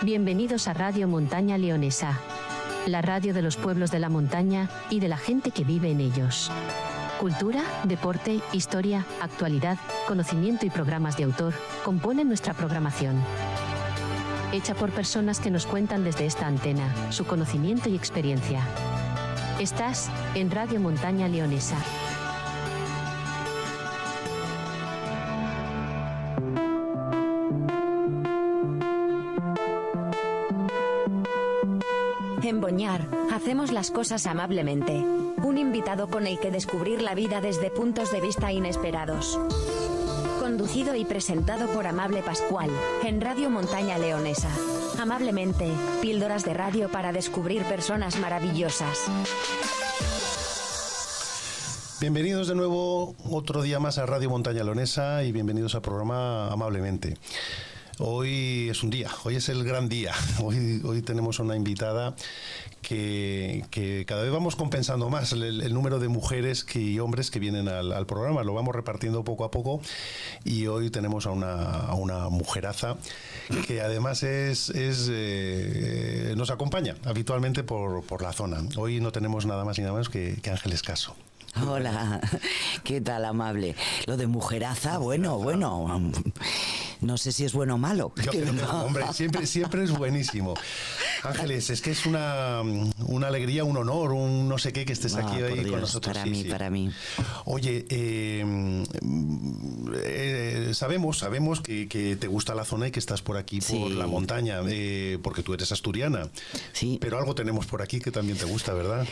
Bienvenidos a Radio Montaña Leonesa, la radio de los pueblos de la montaña y de la gente que vive en ellos. Cultura, deporte, historia, actualidad, conocimiento y programas de autor componen nuestra programación. Hecha por personas que nos cuentan desde esta antena su conocimiento y experiencia. Estás en Radio Montaña Leonesa. En Boñar, hacemos las cosas amablemente. Un invitado con el que descubrir la vida desde puntos de vista inesperados. Conducido y presentado por Amable Pascual, en Radio Montaña Leonesa. Amablemente, píldoras de radio para descubrir personas maravillosas. Bienvenidos de nuevo otro día más a Radio Montaña Leonesa y bienvenidos al programa Amablemente. Hoy es un día, hoy es el gran día. Hoy tenemos una invitada que cada vez vamos compensando más el número de mujeres y hombres que vienen al programa. Lo vamos repartiendo poco a poco y hoy tenemos a una mujeraza que además nos acompaña habitualmente por la zona. Hoy no tenemos nada más y nada menos que Ángeles Caso. Hola, ¿qué tal, Amable? Lo de mujeraza, bueno, no sé si es bueno o malo. Hombre, siempre es buenísimo. Ángeles, es que es una alegría, un honor, un no sé qué que estés aquí hoy con nosotros. Para mí. Oye, sabemos que te gusta la zona y que estás por aquí, por la montaña, porque tú eres asturiana. Sí. Pero algo tenemos por aquí que también te gusta, ¿verdad?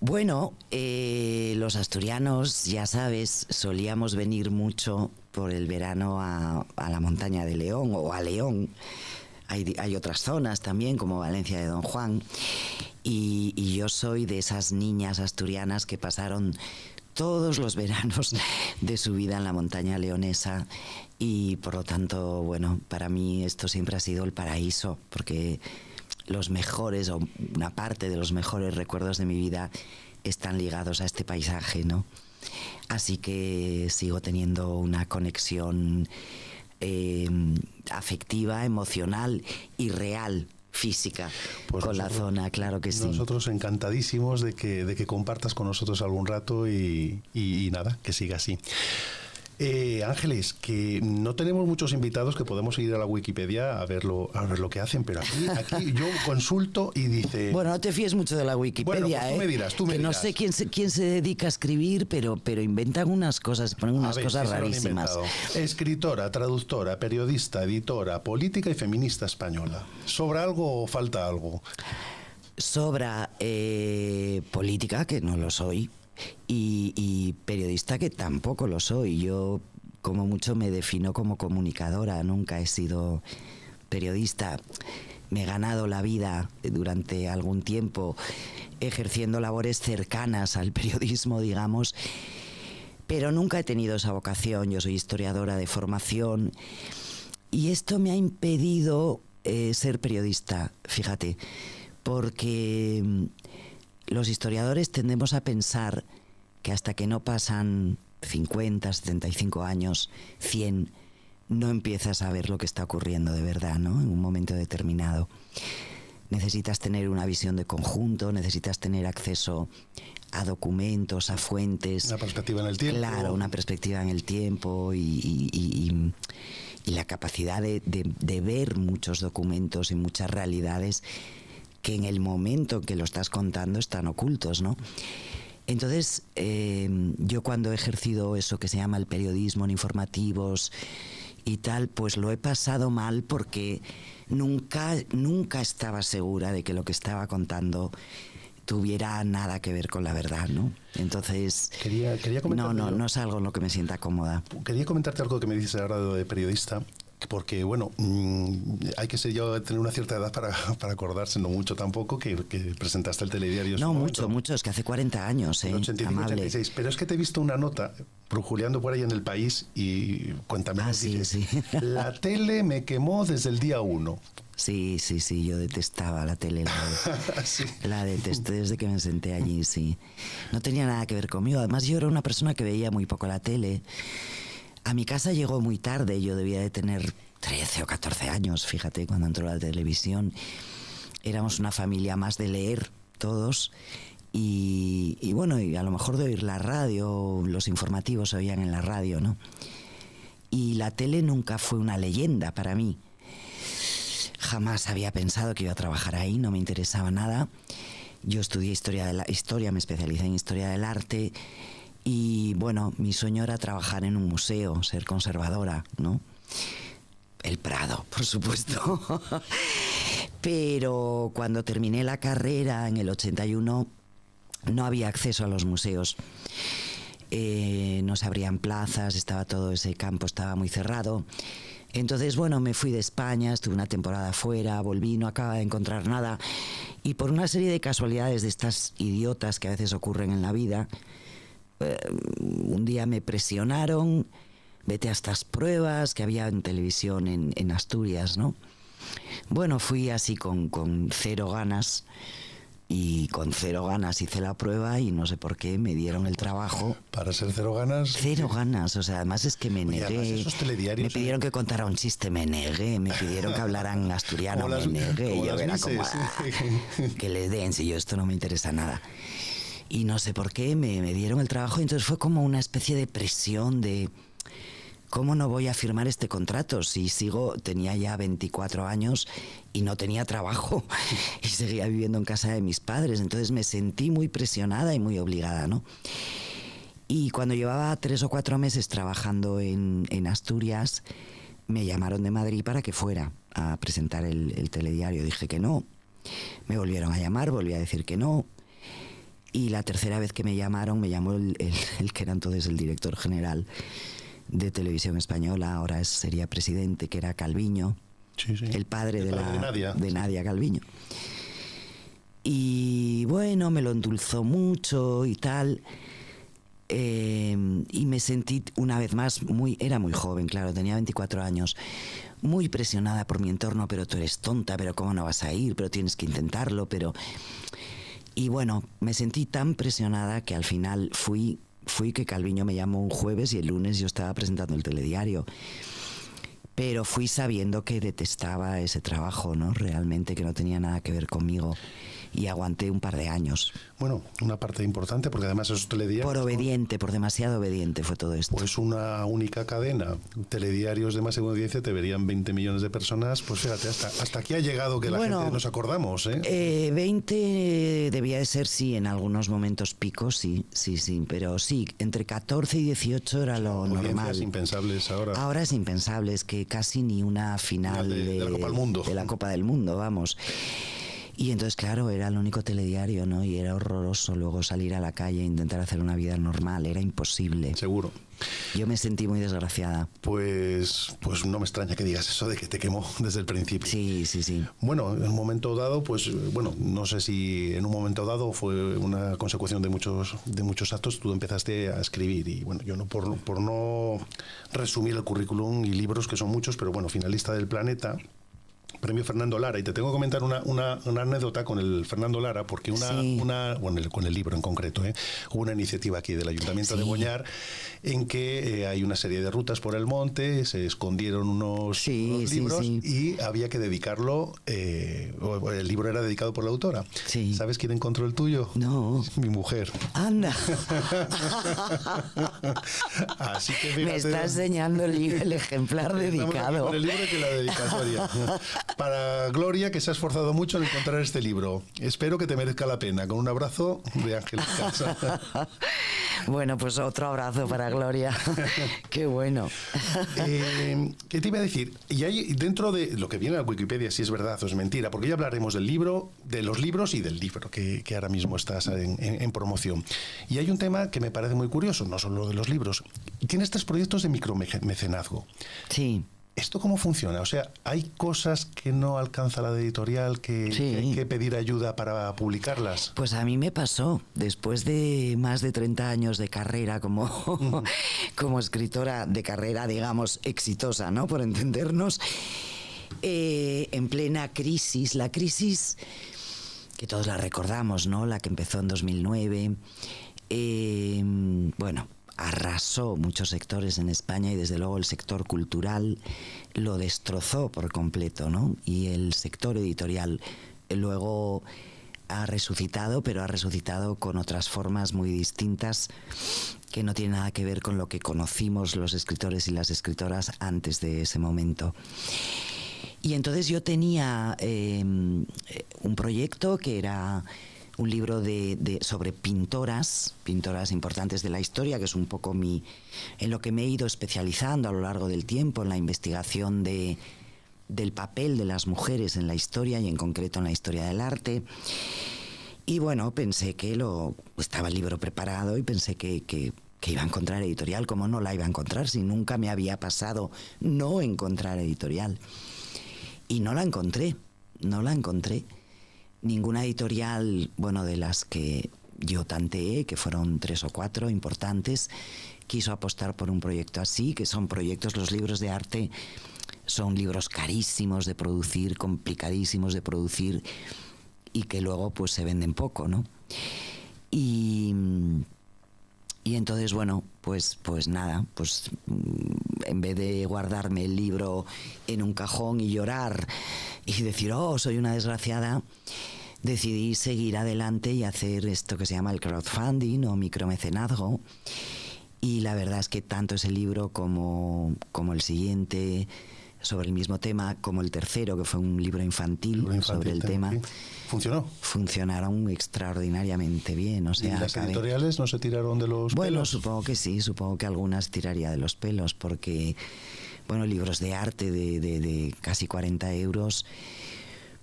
Bueno, los asturianos, ya sabes, solíamos venir mucho por el verano a la montaña de León o a León. Hay otras zonas también, como Valencia de Don Juan. Y yo soy de esas niñas asturianas que pasaron todos los veranos de su vida en la montaña leonesa. Y por lo tanto, bueno, para mí esto siempre ha sido el paraíso, porque los mejores, o una parte de los mejores recuerdos de mi vida están ligados a este paisaje, ¿no? Así que sigo teniendo una conexión afectiva, emocional y real, física, pues con la zona, claro que sí. Nosotros encantadísimos de que compartas con nosotros algún rato y nada, que siga así. Ángeles, que no tenemos muchos invitados que podemos ir a la Wikipedia a ver lo que hacen, pero aquí yo consulto y dice... Bueno, no te fíes mucho de la Wikipedia, bueno, pues tú me dirás. No sé quién se dedica a escribir, pero inventan unas cosas, ponen unas cosas rarísimas. Escritora, traductora, periodista, editora, política y feminista española. ¿Sobra algo o falta algo? Sobra política, que no lo soy. Y periodista, que tampoco lo soy. Yo como mucho me defino como comunicadora, nunca he sido periodista. Me he ganado la vida durante algún tiempo ejerciendo labores cercanas al periodismo, digamos, pero nunca he tenido esa vocación. Yo soy historiadora de formación y esto me ha impedido ser periodista, fíjate, porque los historiadores tendemos a pensar que hasta que no pasan 50, 75 años, 100, no empiezas a ver lo que está ocurriendo de verdad, ¿no? En un momento determinado. Necesitas tener una visión de conjunto, necesitas tener acceso a documentos, a fuentes. Una perspectiva en el tiempo. Claro, una perspectiva en el tiempo y la capacidad de ver muchos documentos y muchas realidades que en el momento en que lo estás contando están ocultos, ¿no? Entonces, yo cuando he ejercido eso que se llama el periodismo en informativos y tal, pues lo he pasado mal porque nunca estaba segura de que lo que estaba contando tuviera nada que ver con la verdad, ¿no? Entonces, quería no es algo en lo que me sienta cómoda. Quería comentarte algo que me dices ahora de periodista, porque bueno, hay que tener una cierta edad para acordarse, no mucho tampoco, que presentaste el telediario. No, mucho, es que hace 40 años, en 85, Amable. 86, pero es que te he visto una nota brujuleando por ahí en El País y cuéntame. Sí. La tele me quemó desde el día 1. Sí, yo detestaba la tele, sí. La detesté desde que me senté allí, sí. No tenía nada que ver conmigo, además yo era una persona que veía muy poco la tele. A mi casa llegó muy tarde, yo debía de tener 13 o 14 años, fíjate, cuando entró la televisión. Éramos una familia más de leer todos y bueno, y a lo mejor de oír la radio, los informativos se oían en la radio, ¿no? Y la tele nunca fue una leyenda para mí. Jamás había pensado que iba a trabajar ahí, no me interesaba nada. Yo estudié historia, me especialicé en historia del arte y bueno, mi sueño era trabajar en un museo, ser conservadora, ¿no? El Prado, por supuesto. Pero cuando terminé la carrera en el 81 no había acceso a los museos. No se abrían plazas, estaba todo ese campo, estaba muy cerrado. Entonces, bueno, me fui de España, estuve una temporada fuera, volví, no acababa de encontrar nada. Y por una serie de casualidades de estas idiotas que a veces ocurren en la vida, un día me presionaron, vete a estas pruebas que había en televisión en Asturias, ¿no? Bueno, fui así con cero ganas. Y con cero ganas hice la prueba y no sé por qué me dieron el trabajo. Para ser cero ganas. Cero ganas, o sea, además es que me negué. Además, esos telediarios, me pidieron que contara un chiste, me negué. Me pidieron que hablaran asturiano, me negué. Yo era como que le den, si yo esto no me interesa nada. Y no sé por qué me dieron el trabajo y entonces fue como una especie de presión de ¿cómo no voy a firmar este contrato si tenía ya 24 años y no tenía trabajo y seguía viviendo en casa de mis padres? Entonces me sentí muy presionada y muy obligada, ¿no? Y cuando llevaba 3 o 4 meses trabajando en Asturias, me llamaron de Madrid para que fuera a presentar el telediario. Dije que no. Me volvieron a llamar, volví a decir que no. Y la tercera vez que me llamaron, me llamó el que era entonces el director general de Televisión Española, ahora sería presidente, que era Calviño, sí, sí. El padre de Nadia Calviño. Y bueno, me lo endulzó mucho y tal, y me sentí una vez más era muy joven, claro, tenía 24 años, muy presionada por mi entorno, pero tú eres tonta, pero ¿cómo no vas a ir? Pero tienes que intentarlo, pero... Y bueno, me sentí tan presionada que al final fui que Calviño me llamó un jueves y el lunes yo estaba presentando el telediario. Pero fui sabiendo que detestaba ese trabajo, ¿no? Realmente que no tenía nada que ver conmigo. Y aguanté un par de años. Bueno, una parte importante, porque además esos telediarios... Por demasiado obediente fue todo esto. Pues una única cadena, telediarios de máxima audiencia, te verían 20 millones de personas. Pues fíjate, hasta aquí ha llegado que la gente nos acordamos, ¿eh? 20 debía de ser, sí, en algunos momentos picos, sí, pero sí, entre 14 y 18 era lo normal. Impensables ahora. Ahora es impensable, es que casi ni una final de la Copa del Mundo. De la Copa del Mundo, vamos. Y entonces, claro, era el único telediario, ¿no? Y era horroroso luego salir a la calle e intentar hacer una vida normal, era imposible. Seguro. Yo me sentí muy desgraciada. Pues no me extraña que digas eso de que te quemó desde el principio. Sí. Bueno, en un momento dado, pues bueno, no sé si en un momento dado fue una consecución de muchos actos, tú empezaste a escribir y bueno, yo no por no resumir el currículum y libros, que son muchos, pero bueno, finalista del Planeta, Premio Fernando Lara, y te tengo que comentar una anécdota con el Fernando Lara, porque con el libro en concreto, hubo una iniciativa aquí del Ayuntamiento de Boñar en que hay una serie de rutas por el monte, se escondieron unos libros y había que dedicarlo, el libro era dedicado por la autora. Sí. ¿Sabes quién encontró el tuyo? No. Mi mujer. Anda. Así que fíjate, me está enseñando el ejemplar dedicado. Con el libro que la dedicatoria. Para Gloria, que se ha esforzado mucho en encontrar este libro. Espero que te merezca la pena. Con un abrazo de Ángeles Casa. Bueno, pues otro abrazo para Gloria. Qué bueno. ¿Qué te iba a decir? Y hay dentro de lo que viene a Wikipedia, si es verdad o es mentira, porque ya hablaremos del libro, de los libros y del libro que ahora mismo estás en promoción. Y hay un tema que me parece muy curioso, no solo de los libros. Tienes 3 proyectos de micromecenazgo. Sí. ¿Esto cómo funciona? O sea, ¿hay cosas que no alcanza la editorial que hay que pedir ayuda para publicarlas? Pues a mí me pasó, después de más de 30 años de carrera como escritora de carrera, digamos, exitosa, ¿no? Por entendernos, en plena crisis, la crisis que todos la recordamos, ¿no? La que empezó en 2009, bueno, arrasó muchos sectores en España y desde luego el sector cultural lo destrozó por completo, ¿no? Y el sector editorial luego ha resucitado, pero ha resucitado con otras formas muy distintas que no tienen nada que ver con lo que conocimos los escritores y las escritoras antes de ese momento. Y entonces yo tenía un proyecto que era un libro sobre pintoras importantes de la historia, que es un poco en lo que me he ido especializando a lo largo del tiempo, en la investigación del papel de las mujeres en la historia y en concreto en la historia del arte. Y bueno, pensé que estaba el libro preparado y pensé que iba a encontrar editorial. ¿Cómo no la iba a encontrar si nunca me había pasado no encontrar editorial? Y no la encontré. Ninguna editorial, bueno, de las que yo tanteé, que fueron 3 o 4 importantes, quiso apostar por un proyecto así, que son proyectos, los libros de arte son libros carísimos de producir, complicadísimos de producir y que luego pues se venden poco, ¿no? Y entonces, bueno, pues nada, pues en vez de guardarme el libro en un cajón y llorar y decir, oh, soy una desgraciada, decidí seguir adelante y hacer esto que se llama el crowdfunding o micromecenazgo. Y la verdad es que tanto ese libro como el siguiente sobre el mismo tema, como el tercero, que fue un libro infantil sobre el tema, sí. ¿Funcionó? Funcionaron extraordinariamente bien. O sea, ¿y las editoriales no se tiraron de los pelos? Bueno, supongo que sí, supongo que algunas tiraría de los pelos, porque, bueno, libros de arte de casi 40 euros,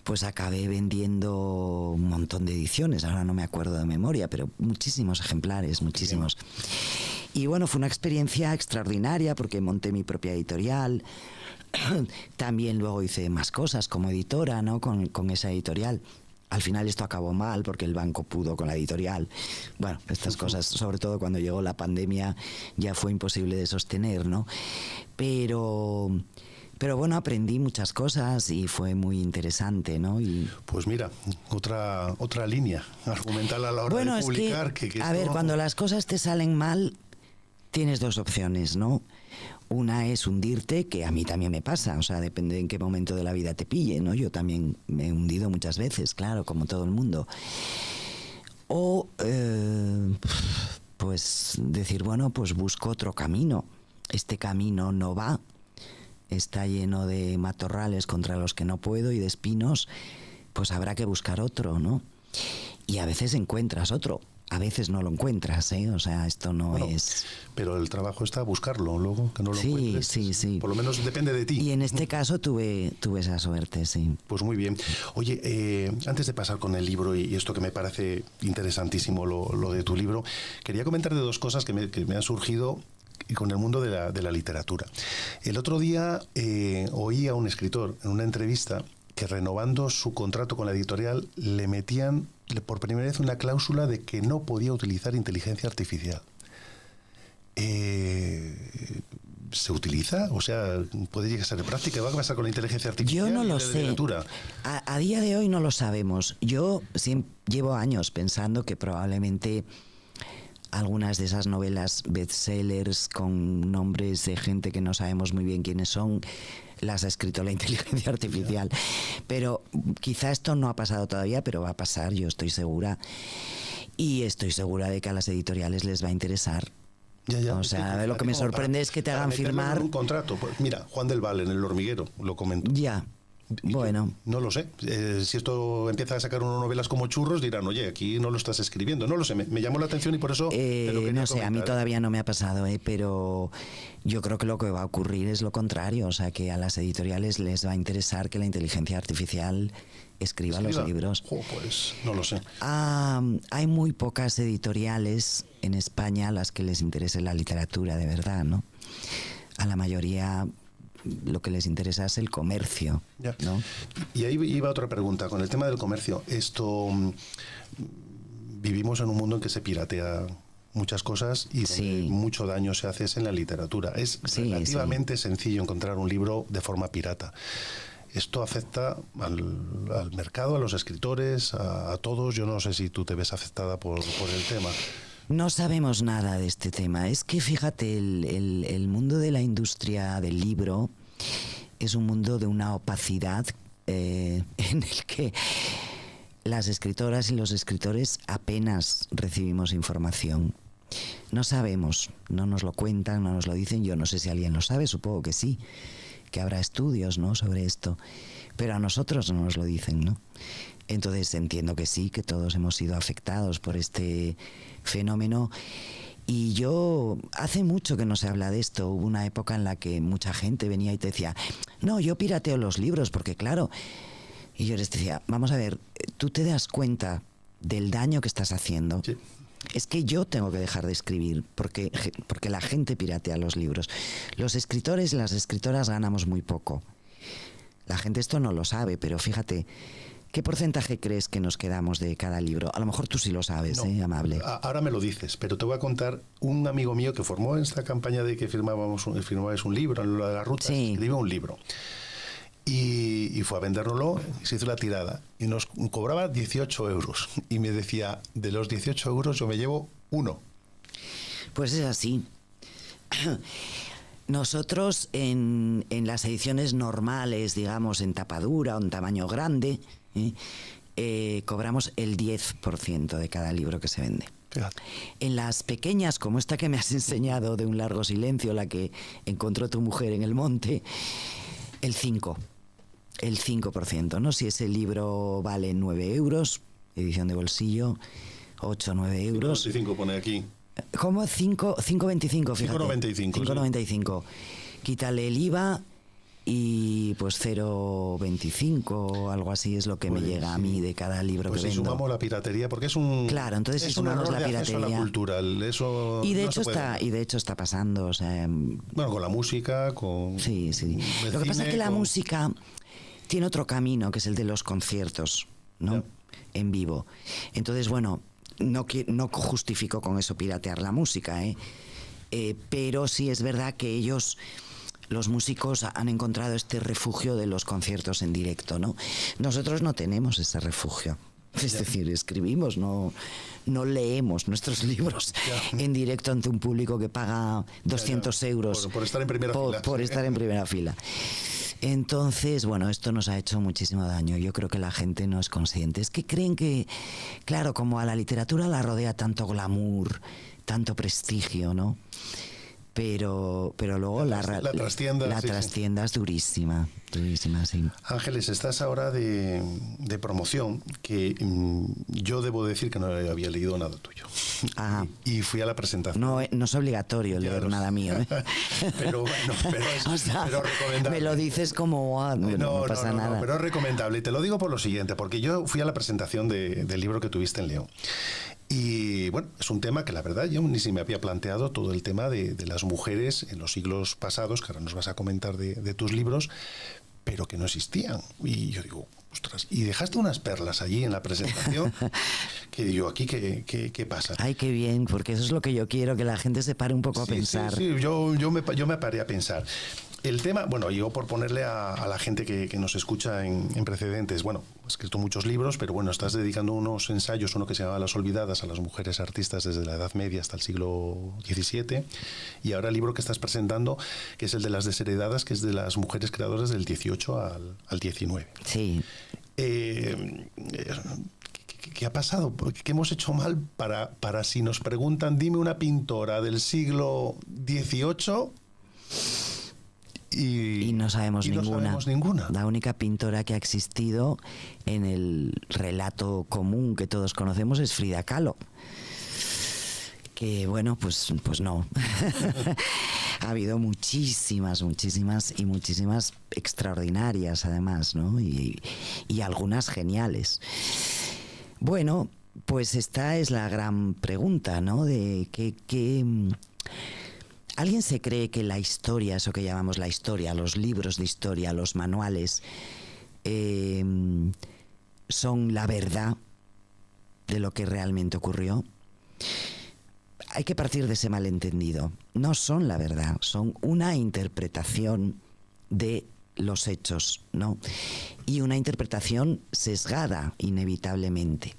pues acabé vendiendo un montón de ediciones, ahora no me acuerdo de memoria, pero muchísimos ejemplares, muchísimos. Bien. Y bueno, fue una experiencia extraordinaria porque monté mi propia editorial. También luego hice más cosas como editora, ¿no? Con esa editorial. Al final esto acabó mal porque el banco pudo con la editorial. Bueno, estas cosas, sobre todo cuando llegó la pandemia, ya fue imposible de sostener, ¿no? Pero bueno, aprendí muchas cosas y fue muy interesante, ¿no? Pues mira, otra línea argumental a la hora de publicar. A ver, cuando las cosas te salen mal, tienes 2 opciones, ¿no? Una es hundirte, que a mí también me pasa, o sea, depende en qué momento de la vida te pille, ¿no? Yo también me he hundido muchas veces, claro, como todo el mundo. O, pues, decir, bueno, pues busco otro camino. Este camino no va, está lleno de matorrales contra los que no puedo y de espinos, pues habrá que buscar otro, ¿no? Y a veces encuentras otro. A veces no lo encuentras, ¿eh? O sea, esto no es... Pero el trabajo está buscarlo, luego que no lo encuentres. Sí. Por lo menos depende de ti. Y en este caso tuve esa suerte, sí. Pues muy bien. Oye, antes de pasar con el libro y esto que me parece interesantísimo, lo de tu libro, quería comentar de 2 cosas que me han surgido con el mundo de la literatura. El otro día oí a un escritor en una entrevista que renovando su contrato con la editorial le metían por primera vez una cláusula de que no podía utilizar inteligencia artificial. ¿Se utiliza? O sea, ¿puede llegar a ser en práctica? ¿Qué va a pasar con la inteligencia artificial? Yo no lo sé. A día de hoy no lo sabemos. Yo llevo años pensando que probablemente algunas de esas novelas bestsellers con nombres de gente que no sabemos muy bien quiénes son, las ha escrito la inteligencia artificial. Pero quizá esto no ha pasado todavía, pero va a pasar, yo estoy segura. Y estoy segura de que a las editoriales les va a interesar. Ya. O sea, lo que me sorprende es que te hagan firmar un contrato. Pues mira, Juan del Val en El Hormiguero lo comentó. Ya. Bueno, no lo sé. Si esto empieza a sacar unas novelas como churros, dirán, oye, aquí no lo estás escribiendo. No lo sé, me llamó la atención y por eso te lo quería no sé, comentar. a mí todavía no me ha pasado, pero yo creo que lo que va a ocurrir es lo contrario. O sea, que a las editoriales les va a interesar que la inteligencia artificial escriba los libros. Pues no lo sé. Hay muy pocas editoriales en España a las que les interese la literatura de verdad, ¿no? A la mayoría lo que les interesa es el comercio, ¿no? Y ahí iba otra pregunta, con el tema del comercio. Vivimos en un mundo en que se piratea muchas cosas y donde mucho daño se hace en la literatura. Es relativamente sencillo encontrar un libro de forma pirata. Esto afecta al mercado, a los escritores, a todos. Yo no sé si tú te ves afectada por el tema. No sabemos nada de este tema. Es que fíjate, el mundo de la industria del libro es un mundo de una opacidad en el que las escritoras y los escritores apenas recibimos información. No sabemos, no nos lo cuentan, no nos lo dicen. Yo no sé si alguien lo sabe, supongo que sí, que habrá estudios, ¿no?, sobre esto, pero a nosotros no nos lo dicen, ¿no? Entonces entiendo que sí, que todos hemos sido afectados por este fenómeno. Y yo, hace mucho que no se habla de esto. Hubo una época en la que mucha gente venía y te decía, no, yo pirateo los libros, porque claro. Y yo les decía, vamos a ver, tú te das cuenta del daño que estás haciendo. Sí. Es que yo tengo que dejar de escribir porque la gente piratea los libros. Los escritores y las escritoras ganamos muy poco. La gente esto no lo sabe, pero fíjate, ¿qué porcentaje crees que nos quedamos de cada libro? A lo mejor tú sí lo sabes, No, Amable. Ahora me lo dices, pero te voy a contar un amigo mío que formó esta campaña de que firmabais un libro, en lo de las rutas, Sí. escribió un libro. Y fue a vendérnoslo y se hizo la tirada. Y nos cobraba 18 euros. Y me decía, de los 18 euros yo me llevo 1. Pues es así. Nosotros en las ediciones normales, digamos, en tapadura o en tamaño grande, cobramos el 10% de cada libro que se vende. Fíjate. En las pequeñas, como esta que me has enseñado de Un largo silencio, la que encontró tu mujer en el monte, el 5%, ¿no? Si ese libro vale 9 euros, edición de bolsillo, 8 o 9 euros. 5,95 pone aquí. ¿Cómo? 5,25, fíjate. 5,95. 5,95. Quítale el IVA y pues 0,25 o algo así es lo que me llega a mí de cada libro Pues que si vendo. sumamos la piratería, porque es un... Claro, entonces si es un sumamos error la de acceso a piratería. la cultura. Eso Y de no hecho se puede. y de hecho está pasando, o sea, Bueno, con la música, con... sí. el Lo que pasa cine, es que la con- música tiene otro camino, que es el de los conciertos, ¿no? Ya. En vivo. Entonces, bueno, no justifico con eso piratear la música, pero sí es verdad que ellos, los músicos, han encontrado este refugio de los conciertos en directo, ¿no? Nosotros no tenemos ese refugio. Es decir, escribimos, no leemos nuestros libros en directo ante un público que paga 200 euros Por estar en primera fila. por estar en primera fila. Entonces, bueno, esto nos ha hecho muchísimo daño. Yo creo que la gente no es consciente. Es que creen que, claro, como a la literatura la rodea tanto glamour, tanto prestigio, ¿no? Pero luego la trastienda, sí, trastienda es durísima, sí. Ángeles, estás ahora de promoción, que yo debo decir que no había leído nada tuyo. Ajá. Y fui a la presentación. No es obligatorio leer nada mío, ¿eh? Pero bueno, O sea, pero recomendable. me lo dices como no pasa nada. Pero es recomendable. Y te lo digo por lo siguiente, porque yo fui a la presentación del libro que tuviste en León. Y bueno, es un tema que la verdad yo ni se me había planteado, todo el tema de las mujeres en los siglos pasados, que ahora nos vas a comentar de tus libros, pero que no existían. Y yo digo, ostras, y dejaste unas perlas allí en la presentación, que digo, aquí, ¿qué pasa? Ay, qué bien, porque eso es lo que yo quiero, que la gente se pare un poco a pensar. Sí, yo me paré a pensar. El tema, bueno, yo por ponerle a la gente que nos escucha en precedentes, bueno, has escrito muchos libros, pero bueno, estás dedicando unos ensayos, uno que se llama Las Olvidadas, a las mujeres artistas desde la Edad Media hasta el siglo XVII, y ahora el libro que estás presentando, que es el de Las Desheredadas, que es de las mujeres creadoras del XVIII al XIX. Sí. ¿Qué ha pasado? ¿Qué hemos hecho mal para si nos preguntan, dime una pintora del siglo XVIII? Y no sabemos ninguna. La única pintora que ha existido en el relato común que todos conocemos es Frida Kahlo. Que bueno, pues no. Ha habido muchísimas extraordinarias además, ¿no? Y algunas geniales. Bueno, pues esta es la gran pregunta, ¿no? De qué ¿alguien se cree que la historia, eso que llamamos la historia, los libros de historia, los manuales, son la verdad de lo que realmente ocurrió? Hay que partir de ese malentendido. No son la verdad, son una interpretación de los hechos, ¿no? Y una interpretación sesgada, inevitablemente.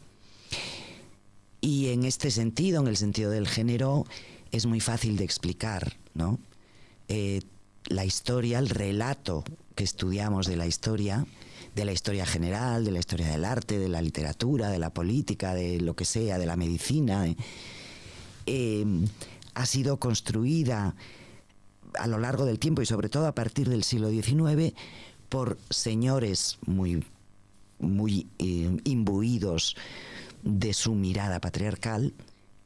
Y en este sentido, en el sentido del género, es muy fácil de explicar, ¿no? La historia, el relato que estudiamos de la historia general, de la historia del arte, de la literatura, de la política, de lo que sea, de la medicina, ha sido construida a lo largo del tiempo y sobre todo a partir del siglo XIX por señores muy imbuidos de su mirada patriarcal,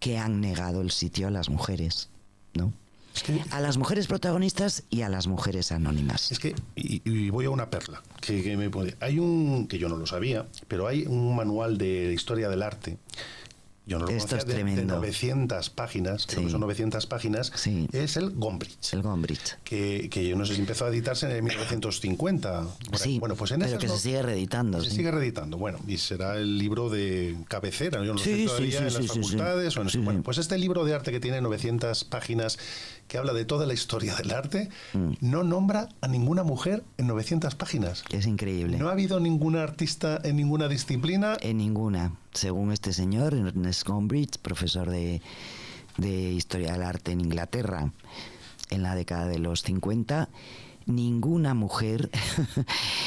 que han negado el sitio a las mujeres, ¿no? Es que, a las mujeres protagonistas y a las mujeres anónimas. Es que, y voy a una perla, que me pone. Hay que yo no lo sabía, pero hay un manual de historia del arte. Yo no lo Esto conocía, es tremendo. de 900 páginas, Sí. creo que son 900 páginas, Sí. es el Gombrich. El Gombrich. Que yo no sé si empezó a editarse en 1950. Sí, bueno, pues en pero esas que se sigue reeditando. Se sí. sigue reeditando. Bueno, y será el libro de cabecera, yo no Sí, sé sí, todavía sí, en las sí, sí, facultades sí. o en Sí, bueno, sí. pues este libro de arte que tiene 900 páginas, que habla de toda la historia del arte, no nombra a ninguna mujer en 900 páginas. Es increíble. No ha habido ninguna artista en ninguna disciplina. En ninguna. Según este señor, Ernest Gombrich, profesor de Historia del Arte en Inglaterra en la década de los 50, ninguna mujer,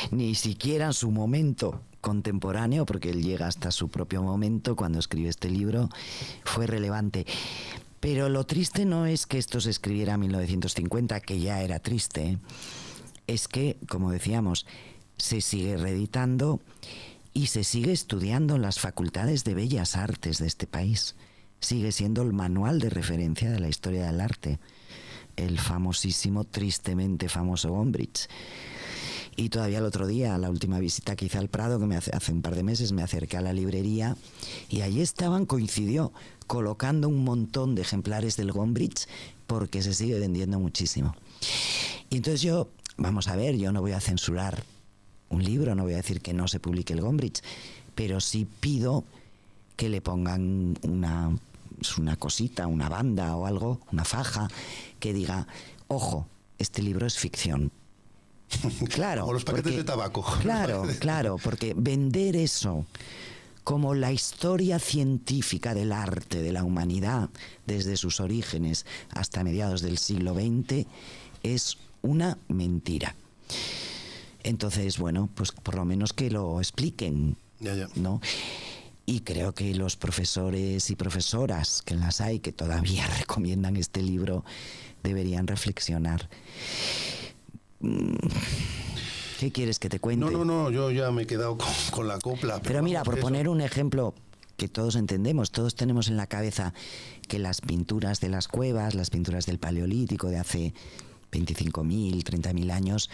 ni siquiera en su momento contemporáneo, porque él llega hasta su propio momento cuando escribe este libro, fue relevante. Pero lo triste no es que esto se escribiera en 1950, que ya era triste, es que, como decíamos, se sigue reeditando y se sigue estudiando en las facultades de Bellas Artes de este país. Sigue siendo el manual de referencia de la historia del arte, el famosísimo, tristemente famoso Gombrich. Y todavía el otro día, la última visita que hice al Prado, que hace un par de meses, me acerqué a la librería y allí coincidió colocando un montón de ejemplares del Gombrich porque se sigue vendiendo muchísimo. Y entonces vamos a ver, yo no voy a censurar un libro, no voy a decir que no se publique el Gombrich, pero sí pido que le pongan una cosita, una banda o algo, una faja, que diga, ojo, este libro es ficción. Claro. O los paquetes de tabaco. Claro, porque vender eso como la historia científica del arte, de la humanidad, desde sus orígenes hasta mediados del siglo XX, es una mentira. Entonces, bueno, pues por lo menos que lo expliquen, ¿no? Y creo que los profesores y profesoras, que las hay, que todavía recomiendan este libro, deberían reflexionar. ¿Qué quieres que te cuente? No, yo ya me he quedado con la copla. Pero mira, por poner un ejemplo que todos entendemos, todos tenemos en la cabeza que las pinturas de las cuevas, las pinturas del Paleolítico de hace 25.000, 30.000 años,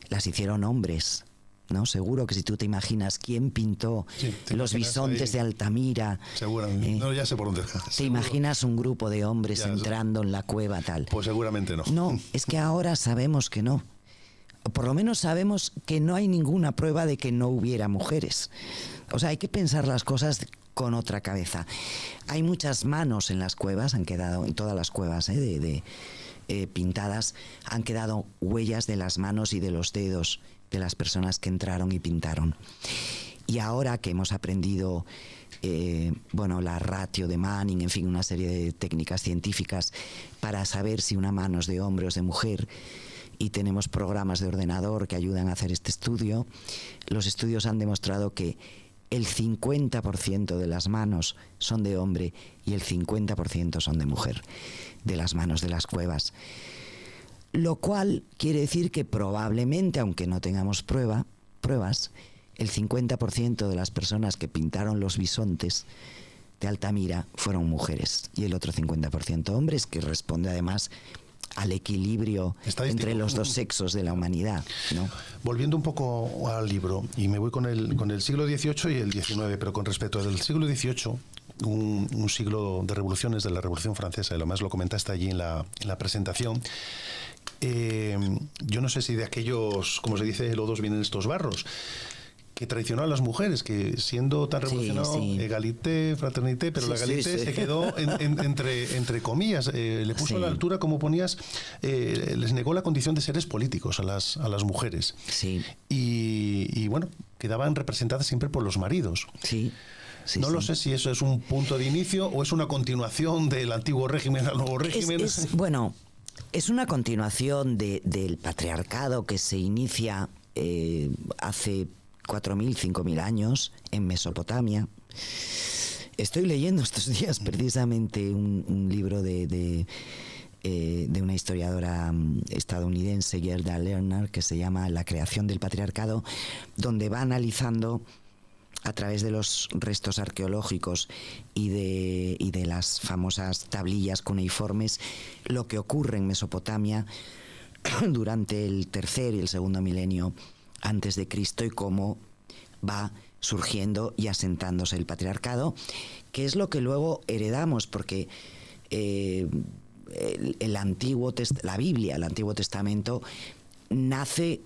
las hicieron hombres, ¿no? Seguro que si tú te imaginas quién pintó los bisontes de Altamira, seguramente. Ya sé por dónde vas. Te imaginas un grupo de hombres entrando en la cueva tal. Pues seguramente no. No, es que ahora sabemos que no. Por lo menos sabemos que no hay ninguna prueba de que no hubiera mujeres. O sea, hay que pensar las cosas con otra cabeza. Hay muchas manos en las cuevas, han quedado en todas las cuevas pintadas, han quedado huellas de las manos y de los dedos de las personas que entraron y pintaron. Y ahora que hemos aprendido la ratio de Manning, en fin, una serie de técnicas científicas para saber si una mano es de hombre o es de mujer, y tenemos programas de ordenador que ayudan a hacer este estudio, los estudios han demostrado que el 50% de las manos son de hombre y el 50% son de mujer, de las manos de las cuevas. Lo cual quiere decir que probablemente, aunque no tengamos pruebas, el 50% de las personas que pintaron los bisontes de Altamira fueron mujeres y el otro 50% hombres, que responde además al equilibrio entre los dos sexos de la humanidad, ¿no? Volviendo un poco al libro, y me voy con el siglo XVIII y el XIX, pero con respecto al siglo XVIII, un siglo de revoluciones, de la Revolución Francesa, y lo más lo comentaste allí en la presentación. Yo no sé si de aquellos, como se dice, lodos vienen estos barros, que traicionó a las mujeres, que siendo tan revolucionado, egalité, fraternité, pero la egalité se quedó entre comillas, le puso a la altura, como ponías, les negó la condición de seres políticos a las mujeres. Sí. Y bueno, quedaban representadas siempre por los maridos. Sí. sí. No lo sé si eso es un punto de inicio o es una continuación del antiguo régimen al nuevo régimen. Bueno, es una continuación del patriarcado que se inicia hace 4.000, 5.000 años en Mesopotamia. Estoy leyendo estos días precisamente un libro de una historiadora estadounidense, Gerda Lerner, que se llama La creación del patriarcado, donde va analizando a través de los restos arqueológicos y de las famosas tablillas cuneiformes lo que ocurre en Mesopotamia durante el tercer y el segundo milenio antes de Cristo y cómo va surgiendo y asentándose el patriarcado, que es lo que luego heredamos, porque la Biblia, el Antiguo Testamento, nace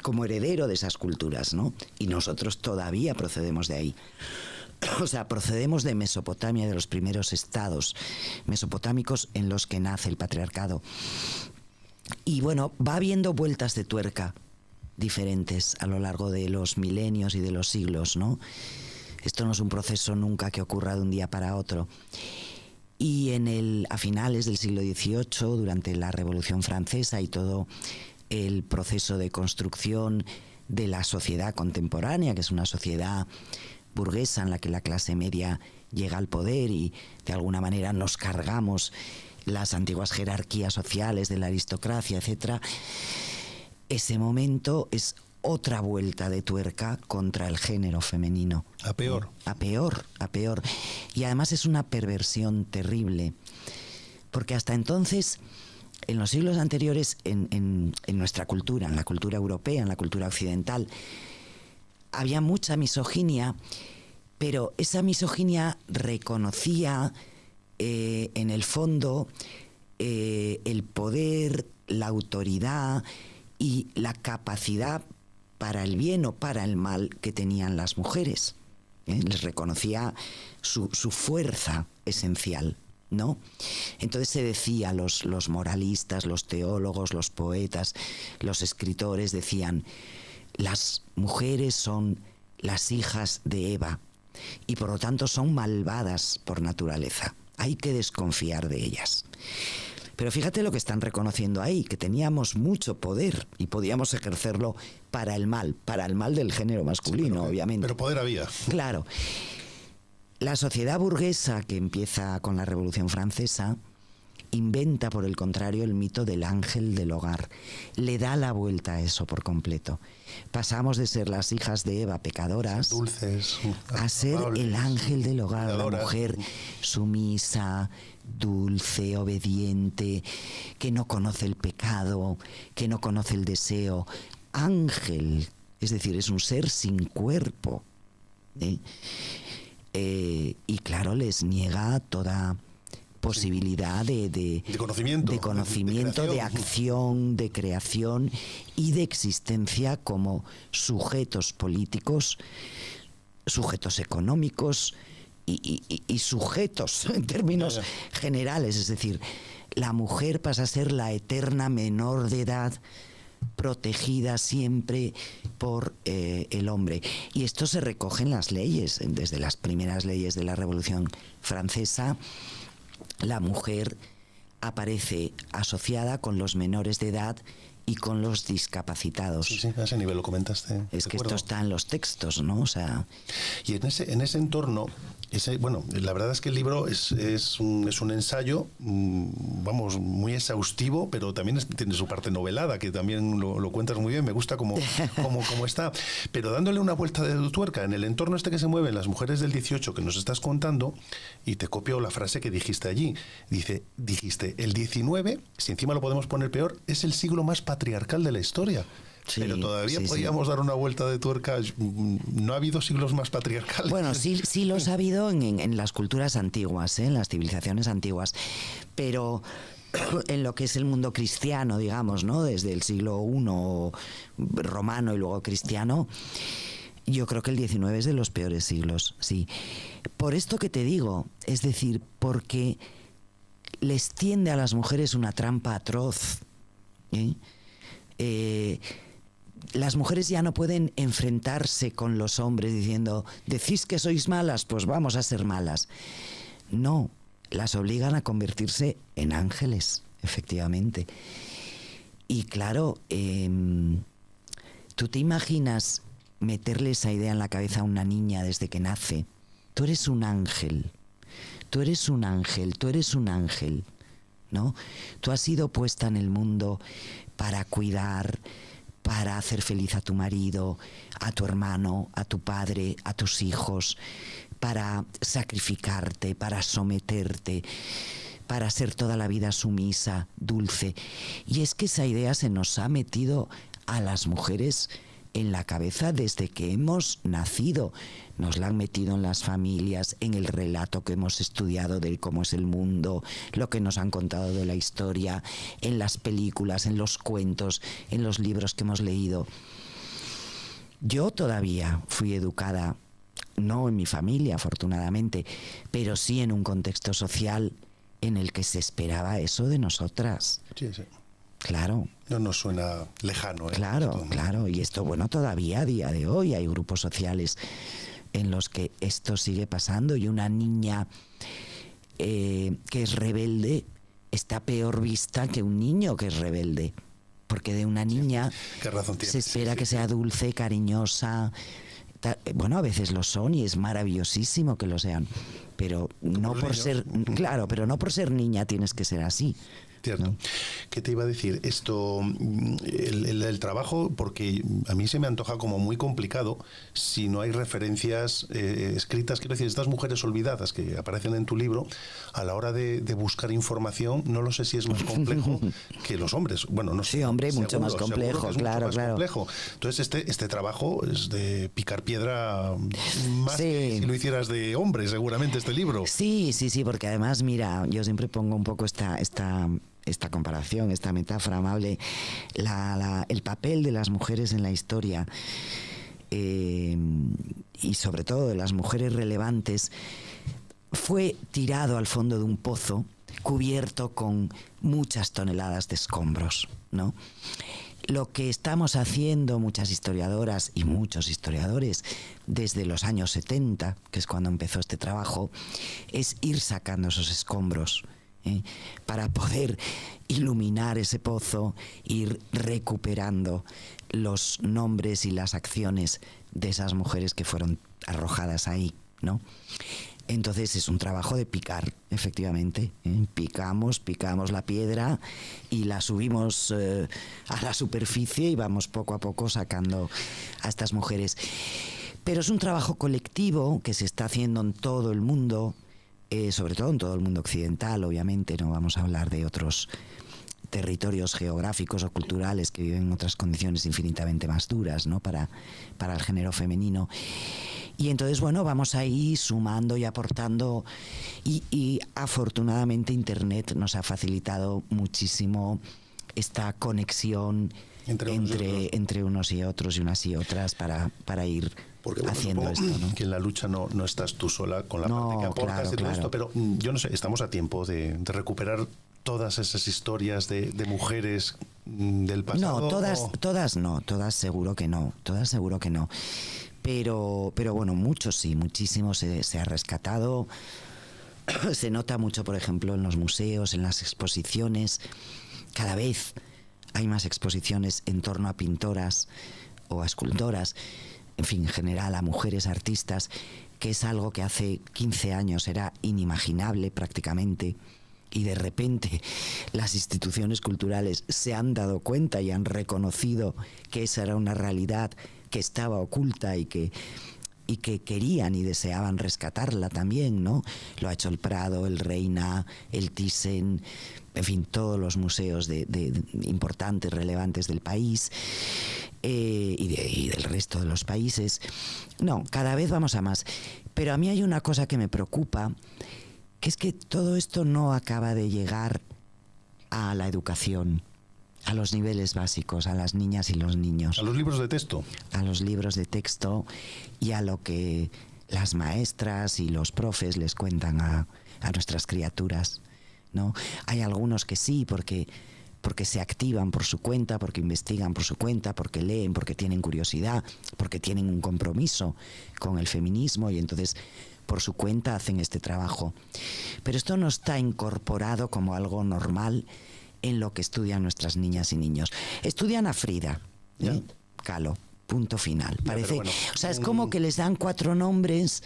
como heredero de esas culturas, ¿no? Y nosotros todavía procedemos de ahí. O sea, procedemos de Mesopotamia, de los primeros estados mesopotámicos en los que nace el patriarcado. Y bueno, va habiendo vueltas de tuerca diferentes a lo largo de los milenios y de los siglos, ¿no? Esto no es un proceso nunca que ocurra de un día para otro. Y a finales del siglo XVIII, durante la Revolución Francesa y todo el proceso de construcción de la sociedad contemporánea, que es una sociedad burguesa en la que la clase media llega al poder y de alguna manera nos cargamos las antiguas jerarquías sociales de la aristocracia, etcétera. Ese momento es otra vuelta de tuerca contra el género femenino. A peor. A peor, a peor. Y además es una perversión terrible, porque hasta entonces, en los siglos anteriores, en nuestra cultura, en la cultura europea, en la cultura occidental, había mucha misoginia, pero esa misoginia reconocía en el fondo el poder, la autoridad y la capacidad para el bien o para el mal que tenían las mujeres. Les reconocía su fuerza esencial, ¿no? Entonces se decía, los moralistas, los teólogos, los poetas, los escritores decían: las mujeres son las hijas de Eva y por lo tanto son malvadas por naturaleza. Hay que desconfiar de ellas. Pero fíjate lo que están reconociendo ahí, que teníamos mucho poder y podíamos ejercerlo para el mal del género masculino, sí, obviamente. Pero poder había. Claro. La sociedad burguesa, que empieza con la Revolución Francesa, inventa, por el contrario, el mito del ángel del hogar. Le da la vuelta a eso por completo. Pasamos de ser las hijas de Eva pecadoras, dulces, a ser el ángel del hogar, la mujer sumisa, dulce, obediente, que no conoce el pecado, que no conoce el deseo. Ángel, es decir, es un ser sin cuerpo. Y claro, les niega toda posibilidad de conocimiento, de acción, de creación y de existencia como sujetos políticos, sujetos económicos y sujetos en términos generales. Es decir, la mujer pasa a ser la eterna menor de edad, protegida siempre por el hombre. Y esto se recoge en las leyes. Desde las primeras leyes de la Revolución Francesa, la mujer aparece asociada con los menores de edad y con los discapacitados. Sí, a ese nivel lo comentaste. Es que esto está en los textos, ¿no? O sea... Y en ese entorno, bueno, la verdad es que el libro es un ensayo, vamos, muy exhaustivo, pero también tiene su parte novelada, que también lo cuentas muy bien, me gusta como está. Pero dándole una vuelta de tuerca, en el entorno este que se mueven las mujeres del 18 que nos estás contando, y te copio la frase que dijiste allí. Dijiste, el 19, si encima lo podemos poner peor, es el siglo más patriarcal de la historia. Sí, pero todavía podríamos dar una vuelta de tuerca. ¿No ha habido siglos más patriarcales? Bueno, sí los ha habido en las culturas antiguas, en las civilizaciones antiguas, pero en lo que es el mundo cristiano, digamos, ¿no? Desde el siglo I romano y luego cristiano, yo creo que el 19 es de los peores siglos, sí. Por esto que te digo, es decir, porque les tiende a las mujeres una trampa atroz, las mujeres ya no pueden enfrentarse con los hombres diciendo, decís que sois malas, pues vamos a ser malas. No, las obligan a convertirse en ángeles, efectivamente. Y claro, ¿tú te imaginas meterle esa idea en la cabeza a una niña desde que nace? Tú eres un ángel, tú eres un ángel, tú eres un ángel, ¿no? Tú has sido puesta en el mundo para cuidar, para hacer feliz a tu marido, a tu hermano, a tu padre, a tus hijos, para sacrificarte, para someterte, para ser toda la vida sumisa, dulce. Y es que esa idea se nos ha metido a las mujeres en la cabeza desde que hemos nacido. Nos la han metido en las familias, en el relato que hemos estudiado de cómo es el mundo, lo que nos han contado de la historia, en las películas, en los cuentos, en los libros que hemos leído. Yo todavía fui educada, no en mi familia, afortunadamente, pero sí en un contexto social en el que se esperaba eso de nosotras. Sí, sí. Claro. No nos suena lejano. Claro, esto, ¿no? claro. Y esto, bueno, todavía a día de hoy hay grupos sociales en los que esto sigue pasando, y una niña que es rebelde está peor vista que un niño que es rebelde. Porque de una niña ¿Qué razón tiene? se espera que sea dulce, cariñosa. Bueno, a veces lo son y es maravillosísimo que lo sean. Pero no por ser, claro, pero no por ser niña tienes que ser así. Cierto. ¿No? ¿Qué te iba a decir? Esto, el trabajo, porque a mí se me antoja como muy complicado si no hay referencias escritas. Quiero decir, estas mujeres olvidadas que aparecen en tu libro, a la hora de buscar información, no lo sé si es más complejo que los hombres. Bueno, no sé. Sí, hombre, mucho más complejo, claro, mucho más complejo. Entonces, este trabajo es de picar piedra más que si lo hicieras de hombre, seguramente, este libro. Sí, porque además, mira, yo siempre pongo un poco esta comparación, esta metáfora amable, el papel de las mujeres en la historia, y sobre todo de las mujeres relevantes, fue tirado al fondo de un pozo cubierto con muchas toneladas de escombros, ¿no? Lo que estamos haciendo muchas historiadoras y muchos historiadores desde los años 70, que es cuando empezó este trabajo, es ir sacando esos escombros, para poder iluminar ese pozo, ir recuperando los nombres y las acciones de esas mujeres que fueron arrojadas ahí, ¿no? Entonces es un trabajo de picar, efectivamente. Picamos la piedra y la subimos a la superficie y vamos poco a poco sacando a estas mujeres. Pero es un trabajo colectivo que se está haciendo en todo el mundo, sobre todo en todo el mundo occidental, obviamente. No vamos a hablar de otros territorios geográficos o culturales que viven en otras condiciones infinitamente más duras, ¿no? para el género femenino. Y entonces, bueno, vamos ahí sumando y aportando, y afortunadamente Internet nos ha facilitado muchísimo esta conexión entre unos y otros y unas y otras para ir haciendo esto, ¿no? Que en la lucha no estás tú sola con la parte que aportas y todo esto, pero yo no sé, estamos a tiempo de recuperar todas esas historias de mujeres del pasado. No, todas seguro que no, pero bueno, muchos sí, muchísimo se ha rescatado. Se nota mucho, por ejemplo, en los museos, en las exposiciones. Cada vez hay más exposiciones en torno a pintoras o a escultoras, en fin, en general a mujeres artistas, que es algo que hace 15 años era inimaginable prácticamente, y de repente las instituciones culturales se han dado cuenta y han reconocido que esa era una realidad que estaba oculta y que querían y deseaban rescatarla también, ¿no? Lo ha hecho el Prado, el Reina, el Thyssen, en fin, todos los museos importantes, relevantes del país, y del resto de los países. No, cada vez vamos a más. Pero a mí hay una cosa que me preocupa, que es que todo esto no acaba de llegar a la educación, a los niveles básicos, a las niñas y los niños. A los libros de texto. A los libros de texto y a lo que las maestras y los profes les cuentan a nuestras criaturas, ¿no? Hay algunos que sí, porque porque se activan por su cuenta, porque investigan por su cuenta, porque leen, porque tienen curiosidad, porque tienen un compromiso con el feminismo y entonces por su cuenta hacen este trabajo. Pero esto no está incorporado como algo normal en lo que estudian nuestras niñas y niños. Estudian a Frida Kahlo, punto final. Parece, bueno, o sea, es como que les dan 4 nombres,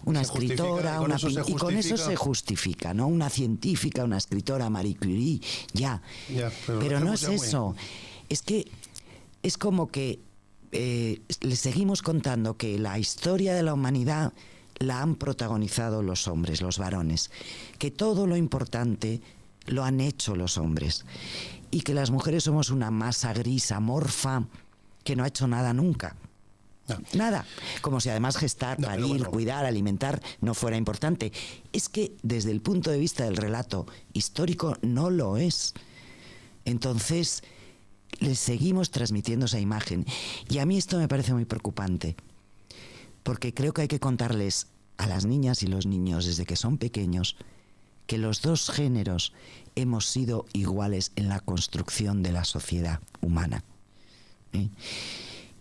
una escritora, y con eso se justifica, ¿no? Una científica, una escritora, Marie Curie, pero no es eso. Es que es como que le seguimos contando que la historia de la humanidad la han protagonizado los hombres, los varones, que todo lo importante lo han hecho los hombres y que las mujeres somos una masa gris amorfa que no ha hecho nada nunca. No. Nada, como si además gestar, parir, cuidar, alimentar no fuera importante. Es que desde el punto de vista del relato histórico no lo es. Entonces les seguimos transmitiendo esa imagen y a mí esto me parece muy preocupante, porque creo que hay que contarles a las niñas y los niños desde que son pequeños que los 2 géneros hemos sido iguales en la construcción de la sociedad humana.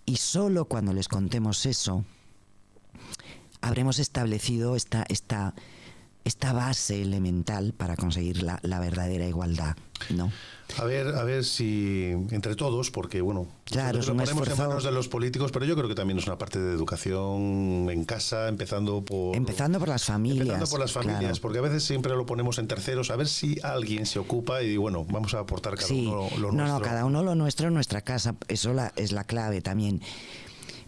Y solo cuando les contemos eso habremos establecido esta base elemental para conseguir la verdadera igualdad, ¿no? A ver si entre todos, porque bueno, claro, lo ponemos en manos de los políticos, pero yo creo que también es una parte de educación en casa, empezando por las familias. Empezando por las familias, claro. Porque a veces siempre lo ponemos en terceros, a ver si alguien se ocupa y bueno, vamos a aportar cada uno lo nuestro. No, cada uno lo nuestro en nuestra casa, eso es la clave también.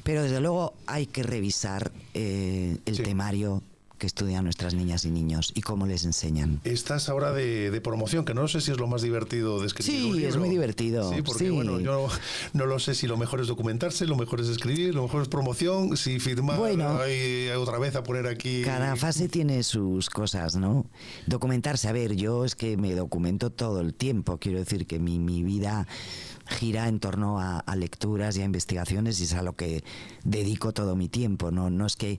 Pero desde luego hay que revisar el temario que estudian nuestras niñas y niños y cómo les enseñan. Estás ahora de promoción, que no sé si es lo más divertido de escribir un libro. Es muy divertido. Sí, porque bueno, yo no lo sé si lo mejor es documentarse, lo mejor es escribir, lo mejor es promoción, si firmar, hay otra vez a poner aquí... Cada fase tiene sus cosas, ¿no? Documentarse, a ver, yo es que me documento todo el tiempo, quiero decir que mi vida gira en torno a lecturas y a investigaciones y es a lo que dedico todo mi tiempo, no es que